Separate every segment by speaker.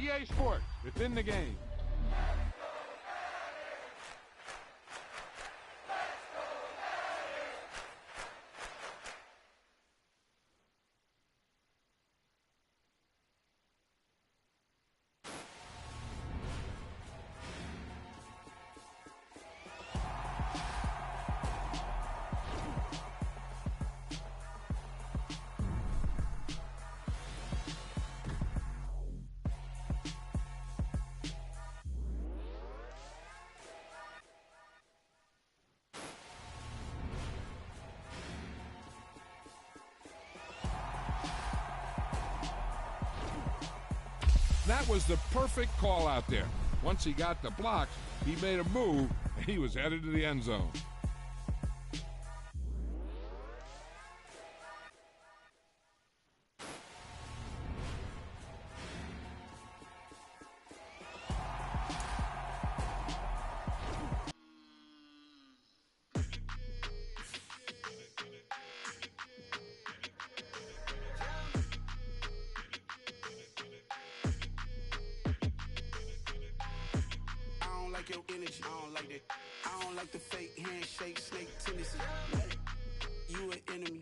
Speaker 1: EA Sports, it's in the game. That was the perfect call out there. Once he got the blocks, he made a move, and he was headed to the end zone.
Speaker 2: Your energy, I don't like that. I don't like the fake handshake, snake tendency. You an enemy.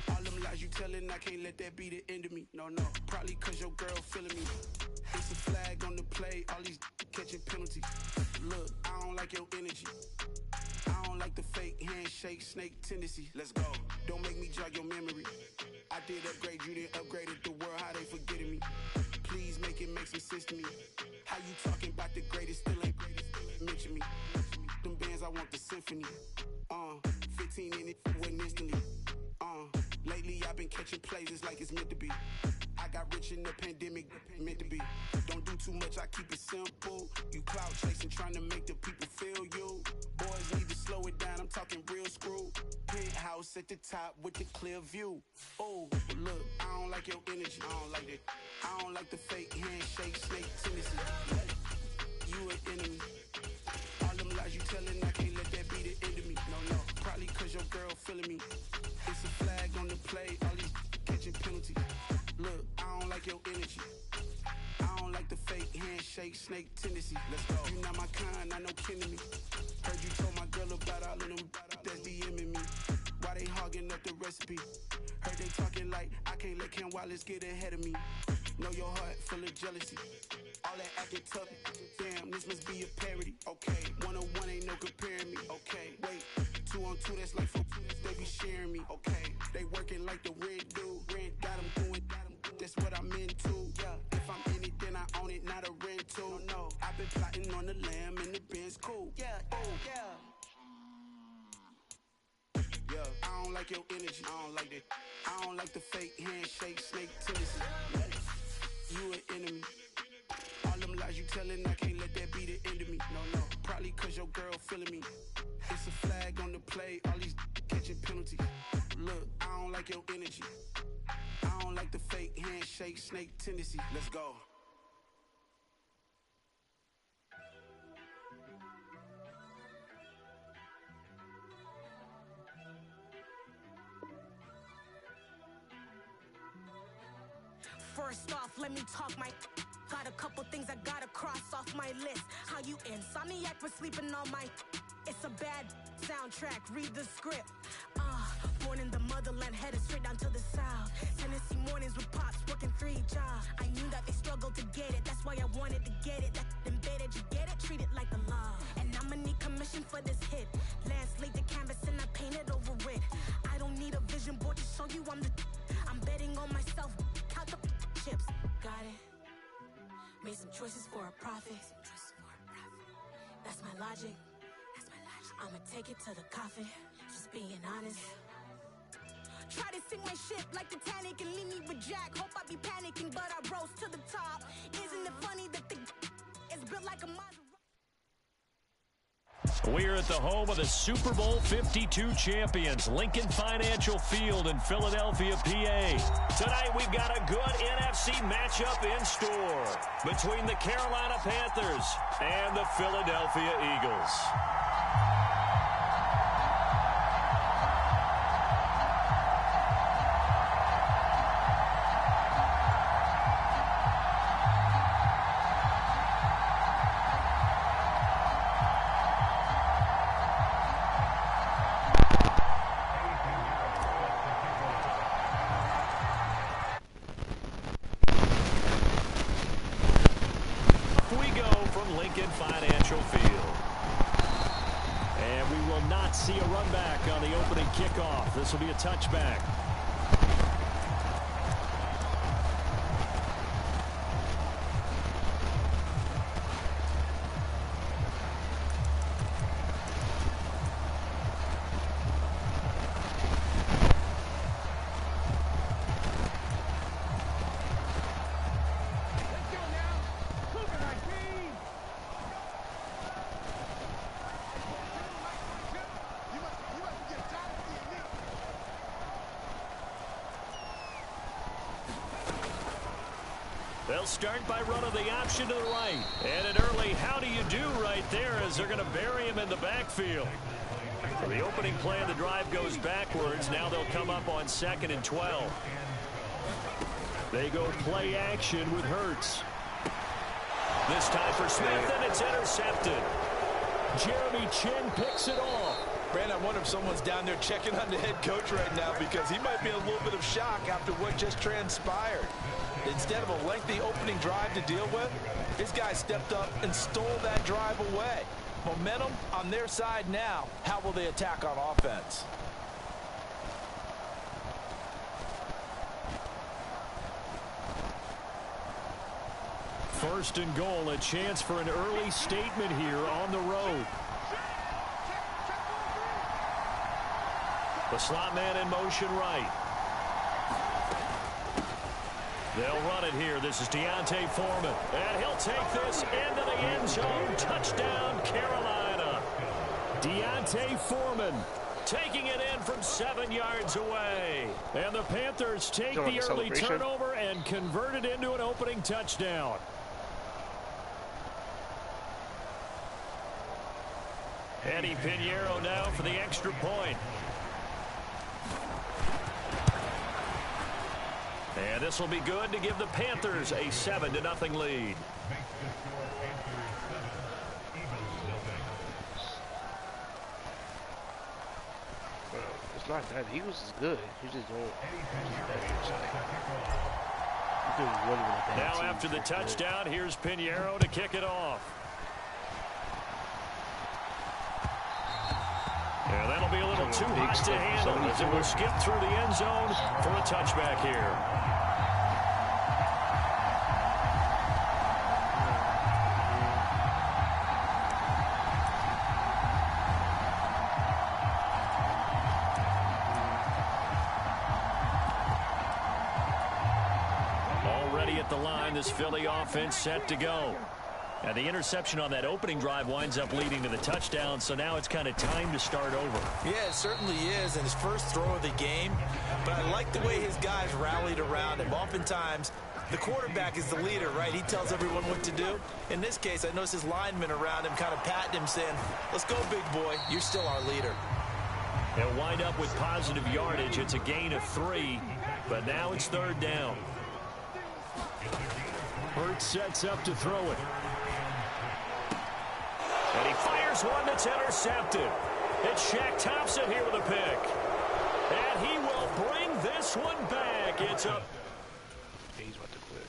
Speaker 2: All them lies you telling, I can't let that be the end of me. No, probably cause your girl feeling me. It's a flag on the play, all these catching penalties. Look, I don't like your energy. I don't like the fake handshake, snake tendency. Let's go. Don't make me jog your memory. I did upgrade you, then upgraded the world, how they forgetting me. Please make it make some sense to me. How you talking about the greatest, still ain't mention me. Them bands, I want the symphony. 15 in it, went instantly. Lately I've been catching plays, it's like it's meant to be. I got rich in the pandemic, meant to be. Don't do too much, I keep it simple. You clout chasing, trying to make the people feel you. Boys need to slow it down, I'm talking real screw. Penthouse at the top with the clear view. Oh, look, I don't like your energy, I don't like that. I don't like the fake handshake, snake tendency. You an enemy. All them lies you telling, I can't let that be the end of me. No, probably cause your girl feeling me. It's a flag on the play, all these catching penalties. Look, I don't like your energy. I don't like the fake handshake, snake tendency. Let's go. You not my kind, I know kin to me. Heard you told my girl about all of them that's DMing me. Why they hogging up the recipe? Heard they talking like I can't let Ken Wallace get ahead of me. Know your heart full of jealousy. All that acting tough, damn, this must be a parody. Okay, 101 ain't no comparing me. Okay, wait, 2 on 2, that's like 4, they be sharing me. Okay, they working like the rent dude. Rent got them doing, that's what I'm into. Yeah, if I'm in it, then I own it, not a rental. No, I've been plotting on the lamb and the Benz cool. Yeah, oh, yeah. Yeah, I don't like your energy, I don't like that. I don't like the fake handshake, snake tendency. You an enemy. All them lies you telling, I can't let that be the end of me. No, probably cause your girl feeling me. It's a flag on the play, all these catching penalties. Look, I don't like your energy. I don't like the fake handshake, snake tendency. Let's go.
Speaker 3: First off, let me talk my... Got a couple things I gotta cross off my list. How you insomniac for sleeping on my... It's a bad soundtrack, read the script. Born in the motherland, headed straight down to the south. Tennessee mornings with pops, working 3 jobs. I knew that they struggled to get it, that's why I wanted to get it. That embedded, you get it, treat it like the law. And I'ma need commission for this hit. Lance laid the canvas and I painted over it. I don't need a vision board to show you I'm the... I'm betting on myself, count the chips. Got it. Made some choices for a profit. That's my logic. I'ma take it to the coffin. Just being honest. Try to sink my ship like Titanic and leave me with Jack. Hope I be panicking, but I rose to the top. Isn't it funny that the is built like a Maserati?
Speaker 4: We're at the home of the Super Bowl 52 champions, Lincoln Financial Field in Philadelphia, PA. Tonight we've got a good NFC matchup in store between the Carolina Panthers and the Philadelphia Eagles. from Lincoln Financial Field. And we will not see a run back on the opening kickoff. This will be a touchback. They'll start by running the option to the right. And an early how do you do right there as they're going to bury him in the backfield. So the opening play of the drive goes backwards. Now they'll come up on 2nd and 12. They go play action with Hurts. This time for Smith, and it's intercepted. Jeremy Chin picks it off.
Speaker 5: Brandon, I wonder if someone's down there checking on the head coach right now because he might be in a little bit of shock after what just transpired. Instead of a lengthy opening drive to deal with, his guy stepped up and stole that drive away. Momentum on their side now. How will they attack on offense?
Speaker 4: First and goal, a chance for an early statement here on the road. The slot man in motion right. They'll run it here. This is Deontay Foreman. And he'll take this into the end zone. Touchdown, Carolina. Deontay Foreman taking it in from 7 yards away. And the Panthers take the early turnover and convert it into an opening touchdown. Eddie Pinheiro now for the extra point. And this will be good to give the Panthers a 7-0 lead.
Speaker 6: It's not that Eagles is good. You just don't.
Speaker 4: Now after the touchdown, here's Pinheiro to kick it off. And that'll be a little too hot to handle as it will skip through the end zone for a touchback here. Already at the line, this Philly offense set to go. And the interception on that opening drive winds up leading to the touchdown, so now it's kind of time to start over.
Speaker 5: Yeah, it certainly is, and his first throw of the game. But I like the way his guys rallied around him. Oftentimes, the quarterback is the leader, right? He tells everyone what to do. In this case, I noticed his linemen around him kind of patting him, saying, let's go, big boy. You're still our leader.
Speaker 4: They'll wind up with positive yardage. It's a gain of 3, but now it's 3rd down. Hurts sets up to throw it. And he fires one that's intercepted. It's Shaq Thompson here with a pick. And he will bring this one back. It's up.
Speaker 6: He's about to quit.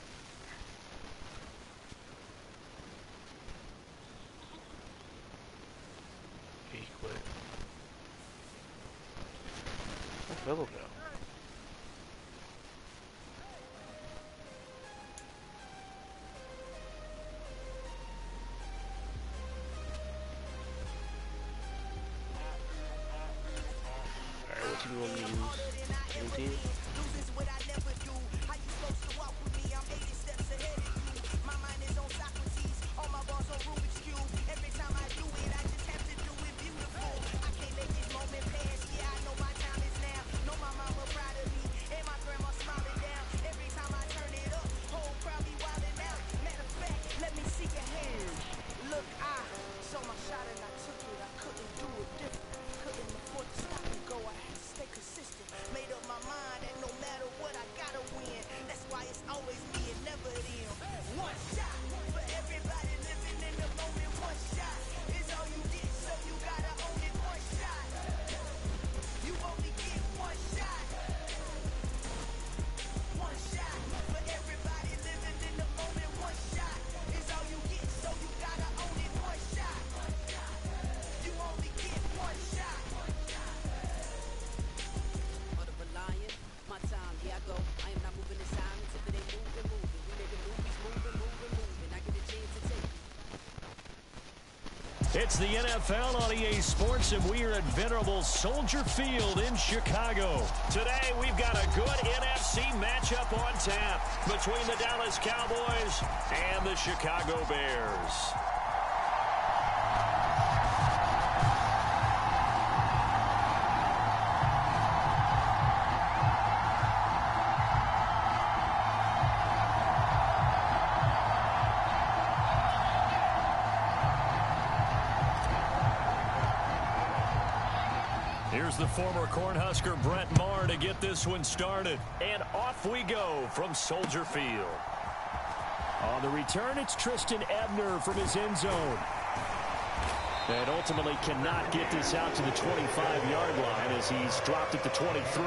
Speaker 6: He quit. Where's Phillip now? You want me to use 17?
Speaker 4: It's the NFL on EA Sports, and we are at venerable Soldier Field in Chicago. Today, we've got a good NFC matchup on tap between the Dallas Cowboys and the Chicago Bears. Here's the former Cornhusker Brett Maher to get this one started. And off we go from Soldier Field. On the return, it's Tristan Ebner from his end zone. And ultimately cannot get this out to the 25-yard line as he's dropped at the 23.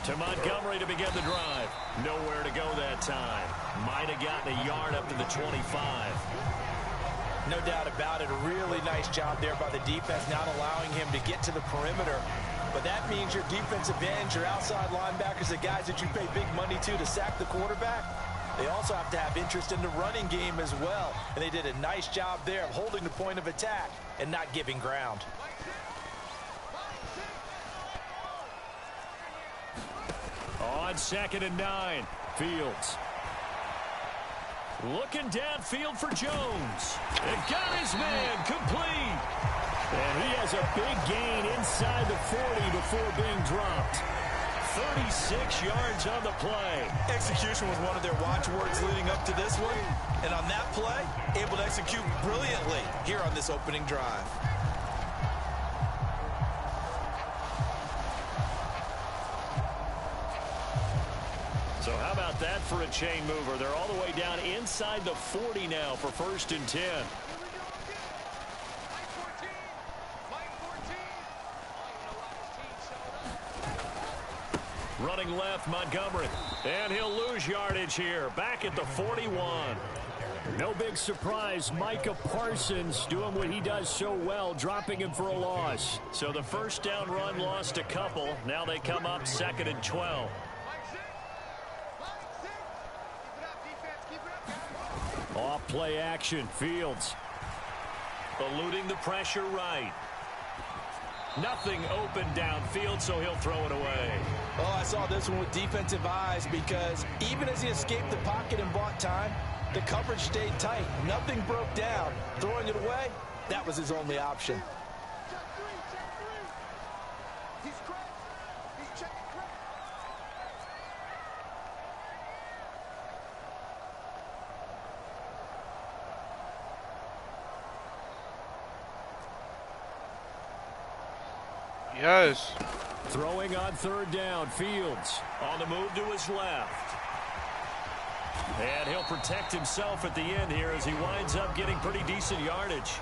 Speaker 4: To Montgomery to begin the drive. Nowhere to go that time. Might have gotten a yard up to the 25.
Speaker 5: No doubt about it. A really nice job there by the defense, not allowing him to get to the perimeter. But that means your defensive ends, your outside linebackers, the guys that you pay big money to sack the quarterback, they also have to have interest in the running game as well. And they did a nice job there of holding the point of attack and not giving ground.
Speaker 4: On 2nd and 9, Fields. Looking downfield for Jones. And got his man complete. And he has a big gain inside the 40 before being dropped. 36 yards on the play.
Speaker 5: Execution was one of their watchwords leading up to this one. And on that play, able to execute brilliantly here on this opening drive.
Speaker 4: So how about that for a chain mover? They're all the way down inside the 40 now for 1st and 10. Running left, Montgomery. And he'll lose yardage here. Back at the 41. No big surprise. Micah Parsons doing what he does so well, dropping him for a loss. So the first down run lost a couple. Now they come up 2nd and 12. Off play action, Fields. Eluding the pressure right. Nothing open downfield, so he'll throw it away.
Speaker 5: Oh, I saw this one with defensive eyes because even as he escaped the pocket and bought time, the coverage stayed tight. Nothing broke down. Throwing it away, that was his only option.
Speaker 6: Yes.
Speaker 4: Throwing on 3rd down, Fields on the move to his left. And he'll protect himself at the end here as he winds up getting pretty decent yardage.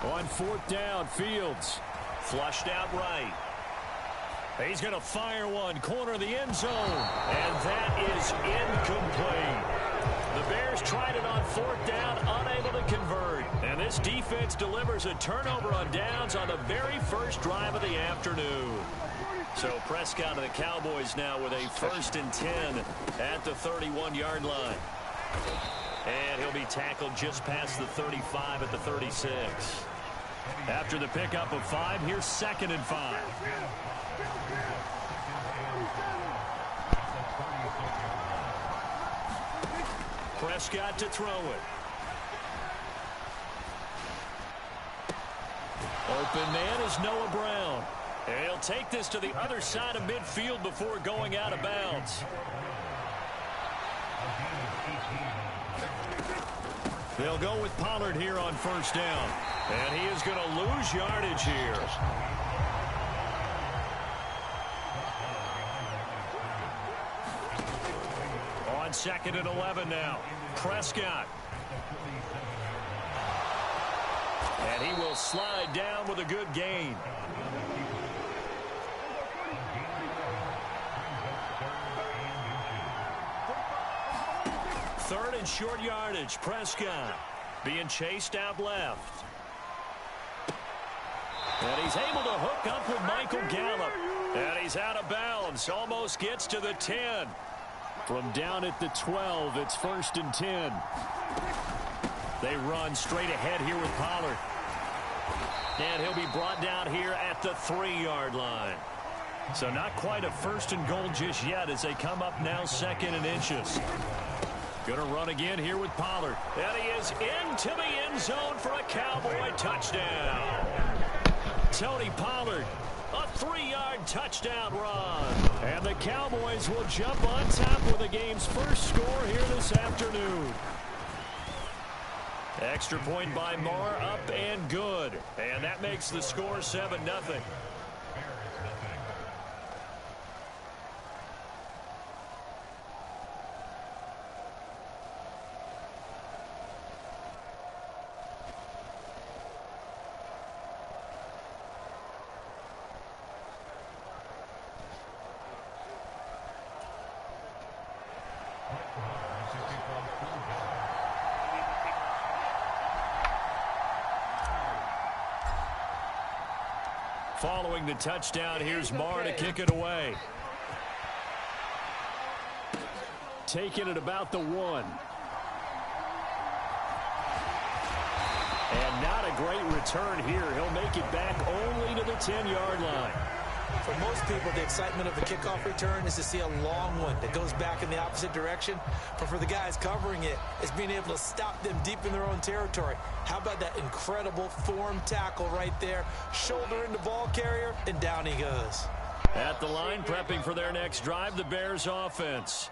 Speaker 4: On 4th down, Fields flushed out right. He's going to fire one, corner of the end zone, and that is incomplete. The Bears tried it on 4th down, unable to convert. And this defense delivers a turnover on downs on the very first drive of the afternoon. So Prescott and the Cowboys now with a 1st and 10 at the 31-yard line. And he'll be tackled just past the 35 at the 36. After the pickup of 5, here's 2nd and 5. Prescott to throw it. Open man is Noah Brown. And he'll take this to the other side of midfield before going out of bounds. They'll go with Pollard here on 1st down. And he is going to lose yardage here. 2nd and 11 now. Prescott. And he will slide down with a good gain. Third and short yardage. Prescott being chased out left. And he's able to hook up with Michael Gallup. And he's out of bounds. Almost gets to the 10. From down at the 12, it's 1st and 10. They run straight ahead here with Pollard. And he'll be brought down here at the 3-yard line. So not quite a 1st and goal just yet as they come up now 2nd and inches. Going to run again here with Pollard. And he is into the end zone for a Cowboy touchdown. Tony Pollard, a 3-yard touchdown run. And the Cowboys will jump on top with the game's first score here this afternoon. Extra point by Moore, up and good. And that makes the score 7-0. Following the touchdown, here's Marr to kick it away. Taking it about the 1. And not a great return here. He'll make it back only to the 10-yard line.
Speaker 5: For most people, the excitement of a kickoff return is to see a long one that goes back in the opposite direction. But for the guys covering it, it's being able to stop them deep in their own territory. How about that incredible form tackle right there? Shoulder into ball carrier, and down he goes.
Speaker 4: At the line, prepping for their next drive, the Bears offense.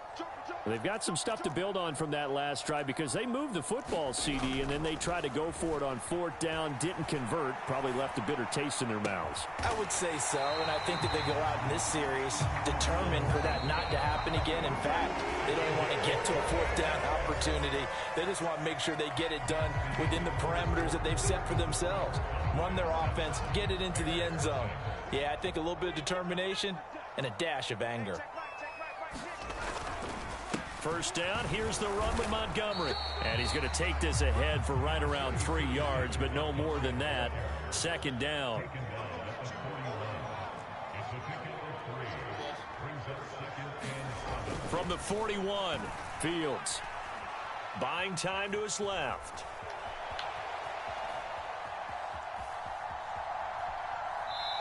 Speaker 4: They've got some stuff to build on from that last drive because they moved the football, CD, and then they tried to go for it on 4th down, didn't convert, probably left a bitter taste in their mouths.
Speaker 5: I would say so, and I think that they go out in this series determined for that not to happen again. In fact, they don't want to get to a 4th down opportunity. They just want to make sure they get it done within the parameters that they've set for themselves. Run their offense, get it into the end zone. Yeah, I think a little bit of determination and a dash of anger.
Speaker 4: First down, here's the run with Montgomery. And he's going to take this ahead for right around 3 yards, but no more than that. 2nd down. From the 41, Fields. Buying time to his left.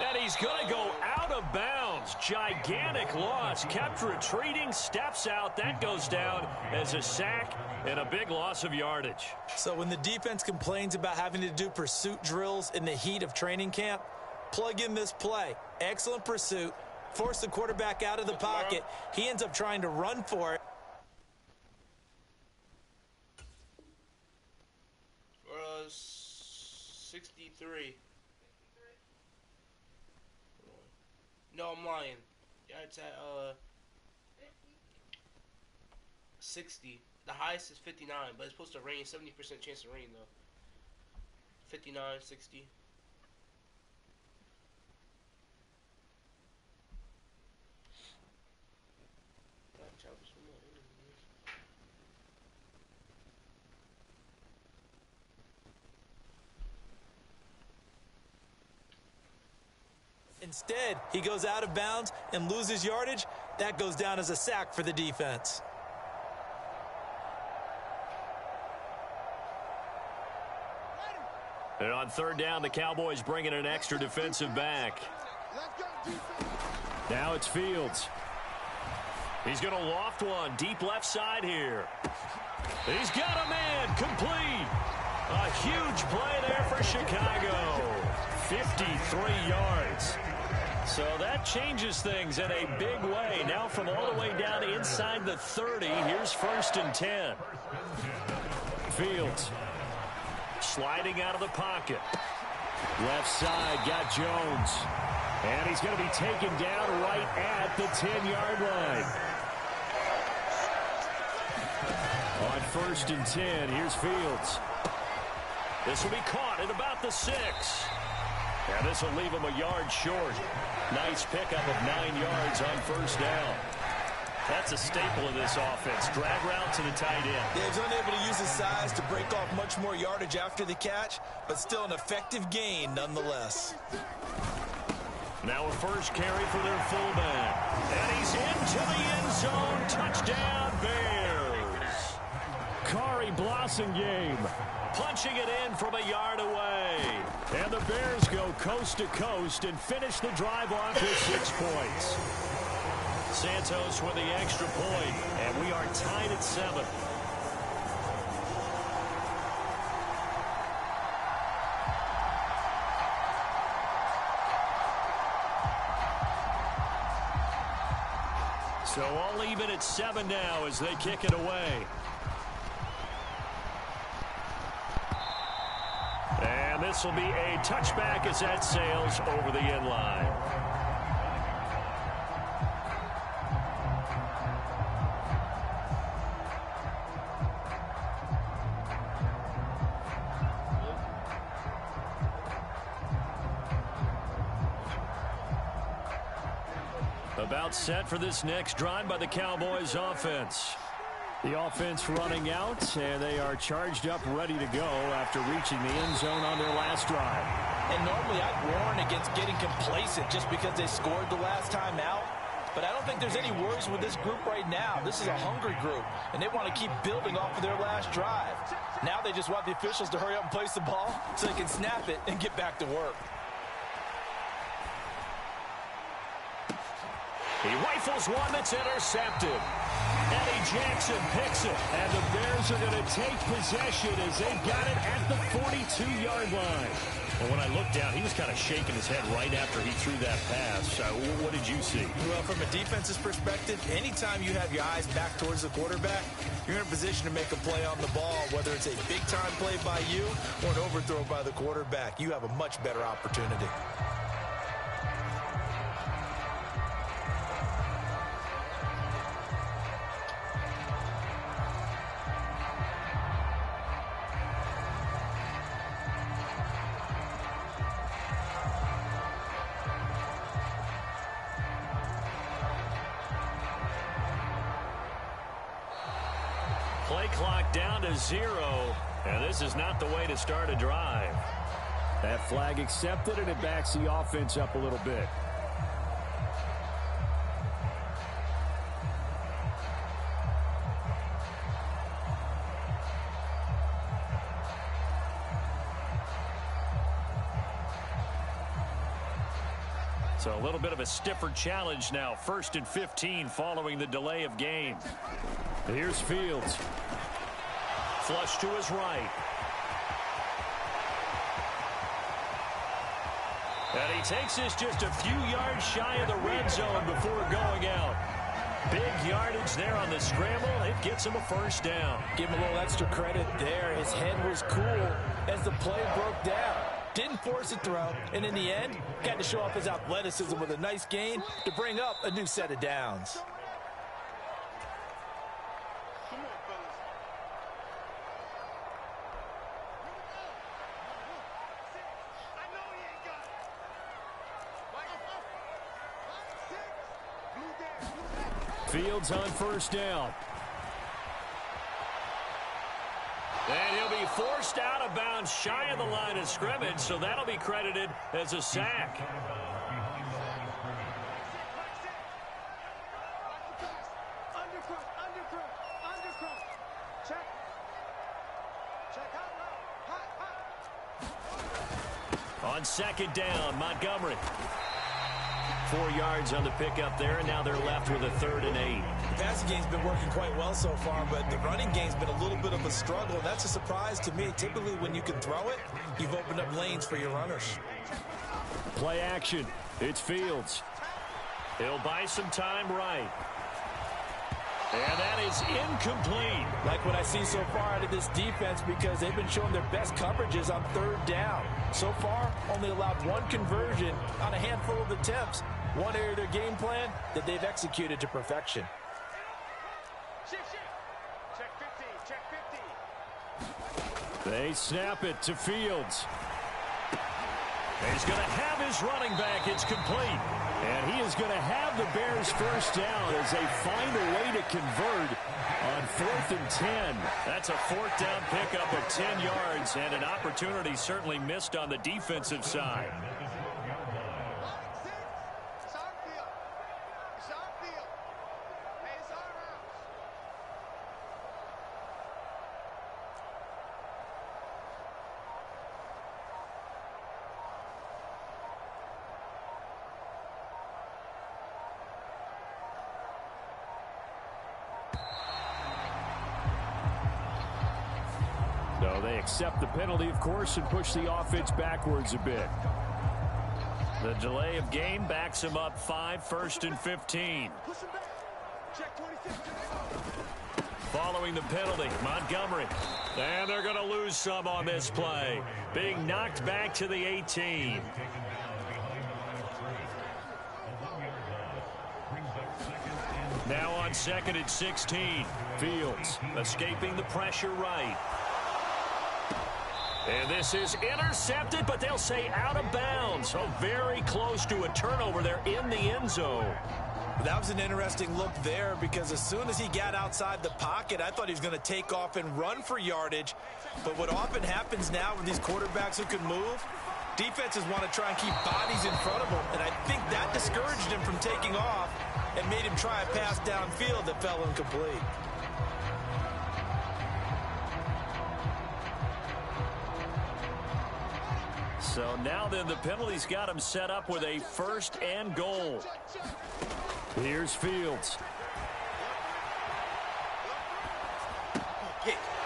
Speaker 4: And he's going to go out of bounds. Gigantic loss. Kept retreating. Steps out. That goes down as a sack and a big loss of yardage.
Speaker 5: So when the defense complains about having to do pursuit drills in the heat of training camp, plug in this play. Excellent pursuit. Force the quarterback out of the pocket. He ends up trying to run for it.
Speaker 6: For 63. No, I'm lying. Yeah, it's at 60. The highest is 59, but it's supposed to rain. 70% chance of rain though. 59, 60.
Speaker 5: Instead, he goes out of bounds and loses yardage. That goes down as a sack for the defense.
Speaker 4: And on 3rd down, the Cowboys bring in an extra defensive back. Now it's Fields. He's going to loft one deep left side here. He's got a man complete. A huge play there for Chicago. 53 yards. So that changes things in a big way. Now from all the way down inside the 30, here's 1st and 10. Fields sliding out of the pocket. Left side got Jones. And he's going to be taken down right at the 10-yard line. 1st and 10. Here's Fields. This will be caught at about the 6. And this will leave him a yard short. Nice pickup of 9 yards on 1st down. That's a staple of this offense. Drag route to the tight end.
Speaker 5: Yeah, he's unable to use his size to break off much more yardage after the catch, but still an effective gain nonetheless.
Speaker 4: Now a first carry for their fullback. And he's into the end zone. Touchdown, Bears. Kari Blossingame punching it in from a yard away. And the Bears go coast to coast and finish the drive off with 6 points. Santos with the extra point, and we are tied at 7. So all even at 7 now as they kick it away. And this will be a touchback as that sails over the end line. About set for this next drive by the Cowboys offense. The offense running out, and they are charged up, ready to go after reaching the end zone on their last drive.
Speaker 5: And normally I'd warn against getting complacent just because they scored the last time out. But I don't think there's any worries with this group right now. This is a hungry group, and they want to keep building off of their last drive. Now they just want the officials to hurry up and place the ball so they can snap it and get back to work.
Speaker 4: He rifles one that's intercepted. Eddie Jackson picks it. And the Bears are going to take possession as they got it at the 42-yard line. Well, when I looked down, he was kind of shaking his head right after he threw that pass. What did you see?
Speaker 5: Well, from a defense's perspective, anytime you have your eyes back towards the quarterback, you're in a position to make a play on the ball, whether it's a big-time play by you or an overthrow by the quarterback. You have a much better opportunity.
Speaker 4: Play clock down to 0, and this is not the way to start a drive. That flag accepted, and it backs the offense up a little bit. So a little bit of a stiffer challenge now. 1st and 15 following the delay of game. Here's Fields. Flush to his right. And he takes this just a few yards shy of the red zone before going out. Big yardage there on the scramble. It gets him a 1st down.
Speaker 5: Give him a little extra credit there. His head was cool as the play broke down. Didn't force a throw, and in the end, got to show off his athleticism with a nice gain to bring up a new set of downs.
Speaker 4: Fields on 1st down. And he'll be forced out of bounds shy of the line of scrimmage, so that'll be credited as a sack. On 2nd down, Montgomery. 4 yards on the pickup there, and now they're left with a 3rd and 8.
Speaker 5: The passing game's been working quite well so far, but the running game's been a little bit of a struggle, and that's a surprise to me. Typically, when you can throw it, you've opened up lanes for your runners.
Speaker 4: Play action. It's Fields. He'll buy some time right. And that is incomplete.
Speaker 5: Like what I see so far out of this defense, because they've been showing their best coverages on 3rd down. So far, only allowed 1 conversion on a handful of attempts. One area of their game plan that they've executed to perfection.
Speaker 7: Check 15, check 15.
Speaker 4: They snap it to Fields. He's going to have his running back. It's complete. And he is going to have the Bears first down as they find a way to convert on 4th and 10. That's a 4th down pickup of 10 yards and an opportunity certainly missed on the defensive side. So they accept the penalty, of course, and push the offense backwards a bit. The delay of game backs him up 5, 1st and 15. Following the penalty, Montgomery. And they're going to lose some on this play. Being knocked back to the 18. Now on 2nd and 16. Fields escaping the pressure right. And this is intercepted, but they'll say out of bounds. So very close to a turnover there in the end zone.
Speaker 5: That was an interesting look there because as soon as he got outside the pocket, I thought he was going to take off and run for yardage. But what often happens now with these quarterbacks who can move, defenses want to try and keep bodies in front of them. And I think that discouraged him from taking off and made him try a pass downfield that fell incomplete.
Speaker 4: So now then the penalty's got him set up with a 1st and goal. Here's Fields.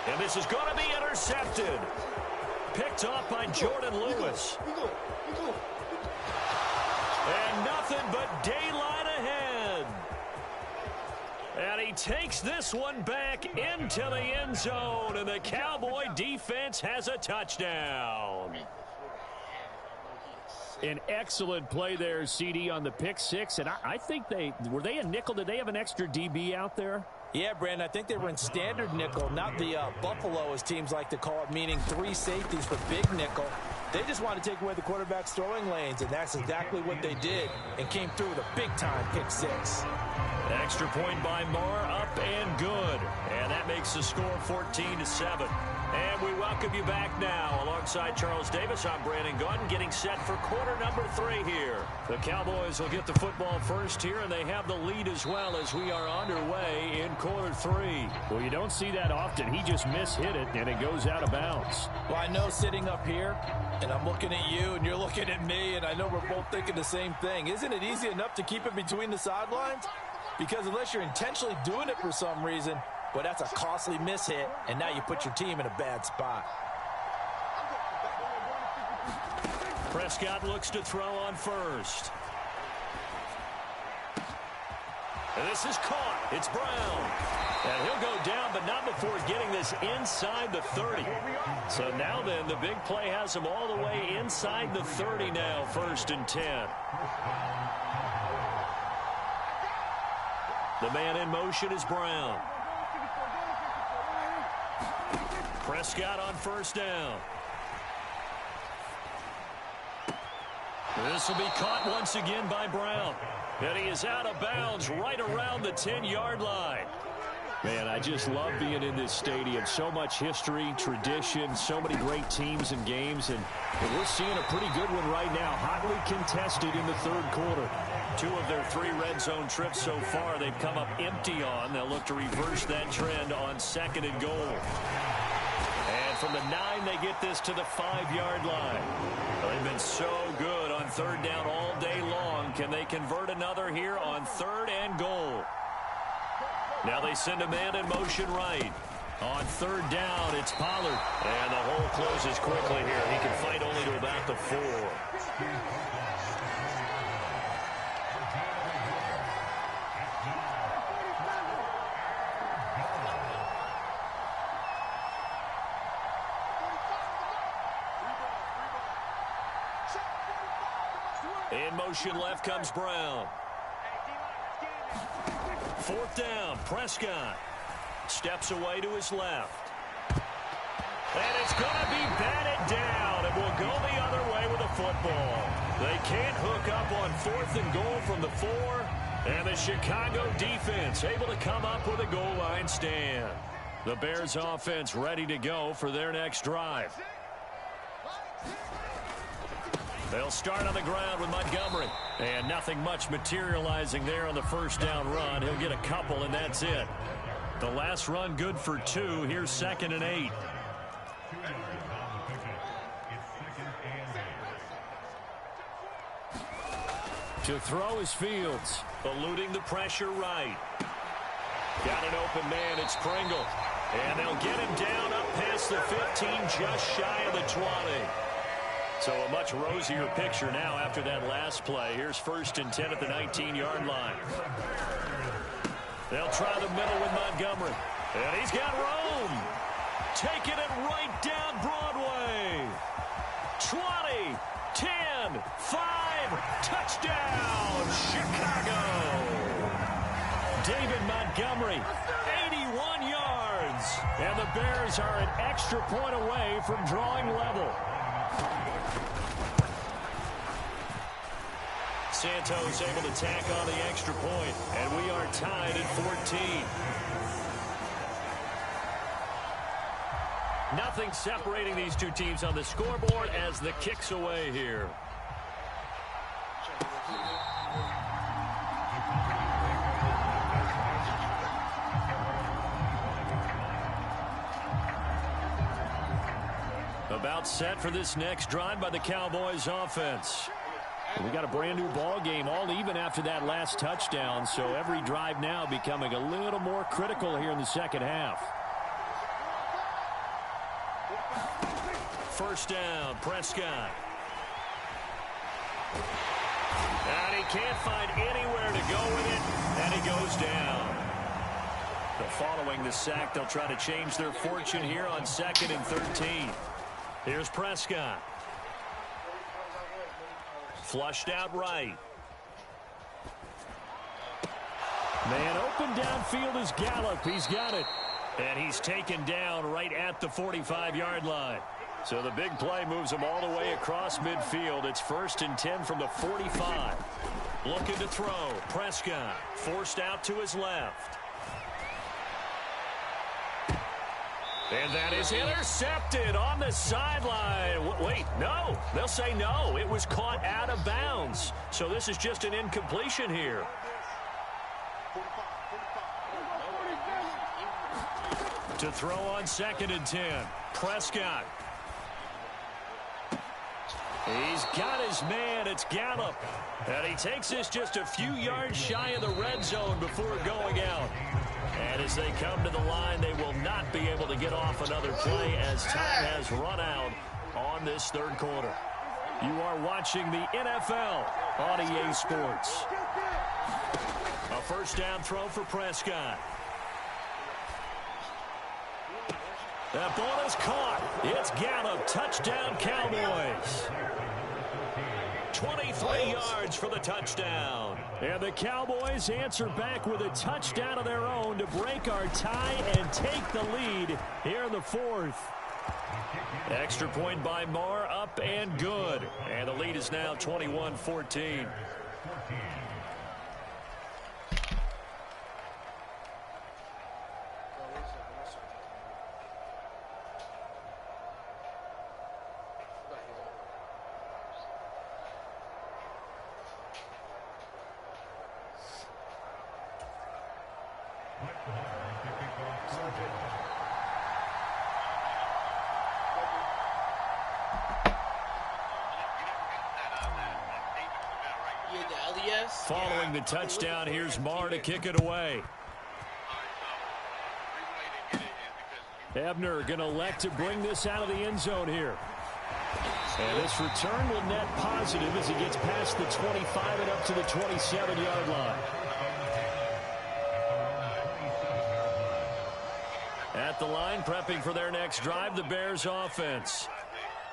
Speaker 4: And this is going to be intercepted. Picked off by Jordan Lewis. And nothing but daylight ahead. And he takes this one back into the end zone. And the Cowboy defense has a touchdown. An excellent play there, CD, on the pick six. And I think were they a nickel? Did they have an extra DB out there?
Speaker 5: Yeah, Brandon, I think they were in standard nickel, not the Buffalo, as teams like to call it, meaning 3 safeties for big nickel. They just wanted to take away the quarterback's throwing lanes, and that's exactly what they did, and came through with a big-time pick six.
Speaker 4: Extra point by Moore, up and good. And that makes the score 14-7. And we welcome you back now. Alongside Charles Davis, I'm Brandon Gaudin, getting set for quarter number 3 here. The Cowboys will get the football first here, and they have the lead as well as we are underway in quarter 3.
Speaker 7: Well, you don't see that often. He just mishit it, and it goes out of bounds.
Speaker 5: Well, I know sitting up here, and I'm looking at you, and you're looking at me, and I know we're both thinking the same thing. Isn't it easy enough to keep it between the sidelines? Because unless you're intentionally doing it for some reason, well, that's a costly mishit, and now you put your team in a bad spot.
Speaker 4: Prescott looks to throw on first. And this is caught. It's Brown. And he'll go down, but not before getting this inside the 30. So now then, the big play has him all the way inside the 30 now, 1st and 10. The man in motion is Brown. Prescott on 1st down. This will be caught once again by Brown. And he is out of bounds right around the 10-yard line. Man, I just love being in this stadium. So much history, tradition, so many great teams and games. And we're seeing a pretty good one right now. Hotly contested in the 3rd quarter. 2 of their 3 red zone trips so far they've come up empty on. They'll look to reverse that trend on 2nd and goal. And from the 9, they get this to the 5-yard line. They've been so good on 3rd down all day long. Can they convert another here on 3rd and goal? Now they send a man in motion right. On 3rd down, it's Pollard. And the hole closes quickly here. He can fight only to about the 4. In motion left comes Brown. 4th down, Prescott steps away to his left. And it's going to be batted down. It will go the other way with the football. They can't hook up on 4th and goal from the 4. And the Chicago defense able to come up with a goal line stand. The Bears offense ready to go for their next drive. They'll start on the ground with Montgomery. And nothing much materializing there on the first down run. He'll get a couple, and that's it. The last run good for 2. Here's 2nd and 8. To throw is Fields. Eluding the pressure right. Got an open man. It's Pringle. And they'll get him down up past the 15, just shy of the 20. So a much rosier picture now after that last play. Here's 1st and 10 at the 19-yard line. They'll try the middle with Montgomery. And he's got room. Taking it right down Broadway. 20, 10, 5, touchdown, Chicago. David Montgomery, 81 yards. And the Bears are an extra point away from drawing level. Santos able to tack on the extra point, and we are tied at 14. Nothing separating these two teams on the scoreboard as the kick's away here. About set for this next drive by the Cowboys offense. We got a brand new ball game, all even after that last touchdown, so every drive now becoming a little more critical here in the second half. First down, Prescott. And he can't find anywhere to go with it, and he goes down. Following the sack, they'll try to change their fortune here on 2nd and 13. Here's Prescott. Flushed out right. Man open downfield is Gallup. He's got it. And he's taken down right at the 45-yard line. So the big play moves him all the way across midfield. It's 1st and 10 from the 45. Looking to throw. Prescott forced out to his left. And that is intercepted on the sideline. Wait, no. They'll say no. It was caught out of bounds. So this is just an incompletion here. To throw on 2nd and 10. Prescott. He's got his man. It's Gallup. And he takes this just a few yards shy of the red zone before going out. And as they come to the line, they will not be able to get off another play as time has run out on this third quarter. You are watching the NFL on EA Sports. A first down throw for Prescott. That ball is caught. It's Gallup. Touchdown, Cowboys. 23 yards for the touchdown. And the Cowboys answer back with a touchdown of their own to break our tie and take the lead here in the fourth. Extra point by Marr, up and good. And the lead is now 21-14. Following the touchdown, here's Marr to kick it away. Ebner going to elect to bring this out of the end zone here. And this return will net positive as he gets past the 25 and up to the 27-yard line. At the line, prepping for their next drive, the Bears offense.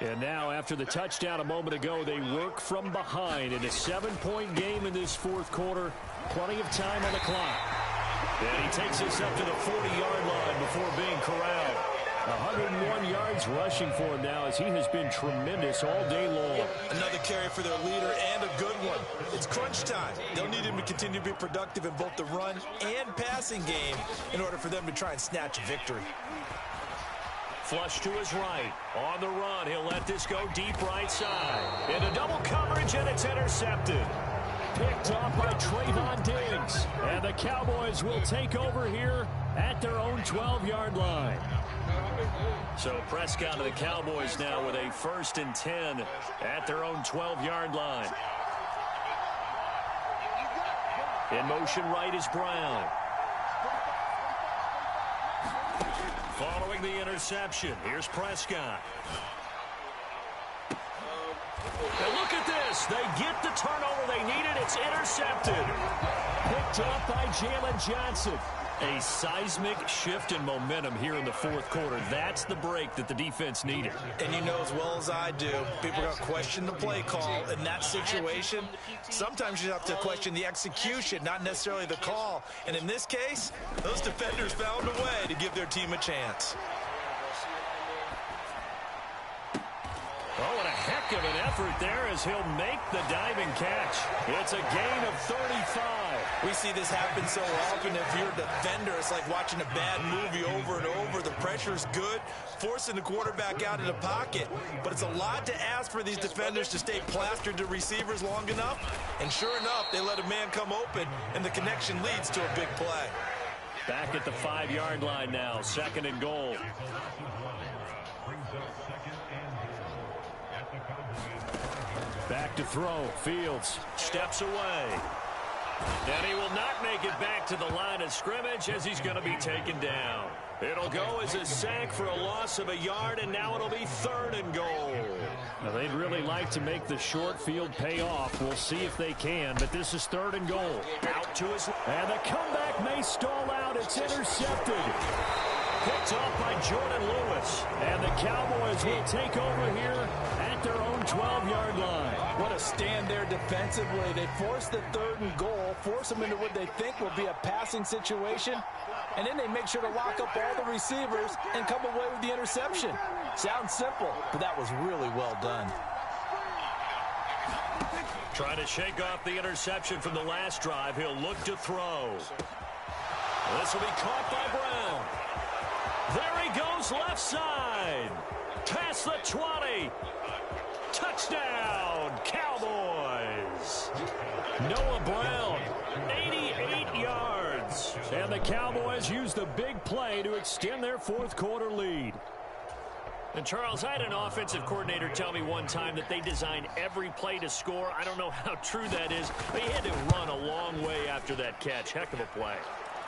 Speaker 4: And now, after the touchdown a moment ago, they work from behind in a 7-point game in this fourth quarter. Plenty of time on the clock. And he takes us up to the 40-yard line before being corralled.
Speaker 7: 101 yards rushing for him now as he has been tremendous all day long.
Speaker 5: Another carry for their leader and a good one. It's crunch time. They'll need him to continue to be productive in both the run and passing game in order for them to try and snatch a victory.
Speaker 4: Flush to his right. On the run, he'll let this go deep right side. Into double coverage, and it's intercepted.
Speaker 7: Picked off by Trayvon Diggs. And the Cowboys will take over here at their own 12-yard line.
Speaker 4: So Prescott and the Cowboys now with a 1st and 10 at their own 12-yard line. In motion right is Brown. Following the interception, here's Prescott. And look at this. They get the turnover they needed. It's intercepted.
Speaker 7: Picked off by Jalen Johnson.
Speaker 4: A seismic shift in momentum here in the 4th quarter. That's the break that the defense needed.
Speaker 5: And you know as well as I do, people are going to question the play call in that situation. Sometimes you have to question the execution, not necessarily the call. And in this case, those defenders found a way to give their team a chance.
Speaker 4: Oh, and a heck of an effort there as he'll make the diving catch. It's a gain of 35.
Speaker 5: We see this happen so often. If you're a defender, it's like watching a bad movie over and over. The pressure's good, forcing the quarterback out of the pocket. But it's a lot to ask for these defenders to stay plastered to receivers long enough. And sure enough, they let a man come open, and the connection leads to a big play.
Speaker 4: Back at the 5-yard line now, 2nd and goal.
Speaker 7: Back to throw. Fields
Speaker 4: Steps away. And he will not make it back to the line of scrimmage as he's going to be taken down. It'll go as a sack for a loss of a yard, and now it'll be 3rd and goal.
Speaker 7: Now, they'd really like to make the short field pay off. We'll see if they can, but this is 3rd and goal.
Speaker 4: Out to his...
Speaker 7: And the comeback may stall out. It's intercepted. Picked off by Jordan Lewis. And the Cowboys will take over here at their own 12-yard line.
Speaker 5: What a stand there defensively. They force the 3rd and goal, force them into what they think will be a passing situation, and then they make sure to lock up all the receivers and come away with the interception. Sounds simple, but that was really well done.
Speaker 4: Trying to shake off the interception from the last drive. He'll look to throw. This will be caught by Brown. There he goes left side. Past the 20. Touchdown, Cowboys.
Speaker 7: Noah Brown, 88 yards. And the Cowboys use the big play to extend their 4th quarter lead.
Speaker 4: And, Charles, I had an offensive coordinator tell me one time that they designed every play to score. I don't know how true that is, but he had to run a long way after that catch. Heck of a play.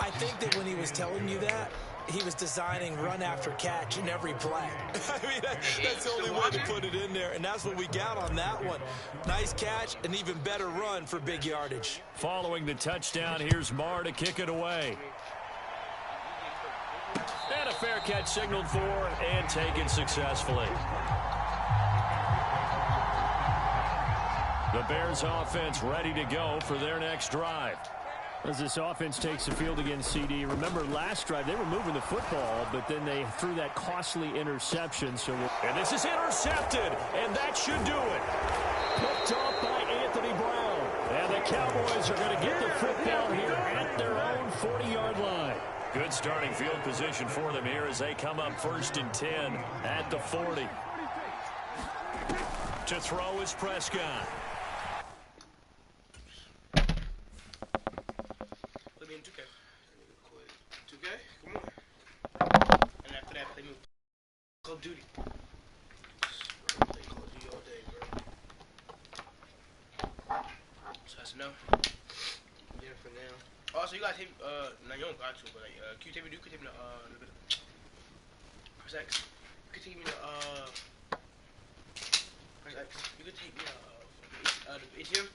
Speaker 5: I think that when he was telling you that, he was designing run after catch in every play. I mean, that's the only way to put it in there, and that's what we got on that one. Nice catch, an even better run for big yardage.
Speaker 7: Following the touchdown, here's Marr to kick it away.
Speaker 4: And a fair catch signaled for and taken successfully.
Speaker 7: The Bears offense ready to go for their next drive. As this offense takes the field against CD, remember last drive they were moving the football, but then they threw that costly interception.
Speaker 4: And this is intercepted, and that should do it.
Speaker 7: Picked off by Anthony Brown. And the Cowboys are going to get the football here at their own 40-yard line.
Speaker 4: Good starting field position for them here as they come up 1st and 10 at the 40. To throw is Prescott.
Speaker 6: Put me in 2K. 2K? Come on. And after that, play me Call of Duty. Play Call of Duty all day, bro. So that's enough. Yeah, for now. Also, you guys take, no, you don't got to, but like, can you take me to, press X. You can take me to, press X. You can take me to, the ATM.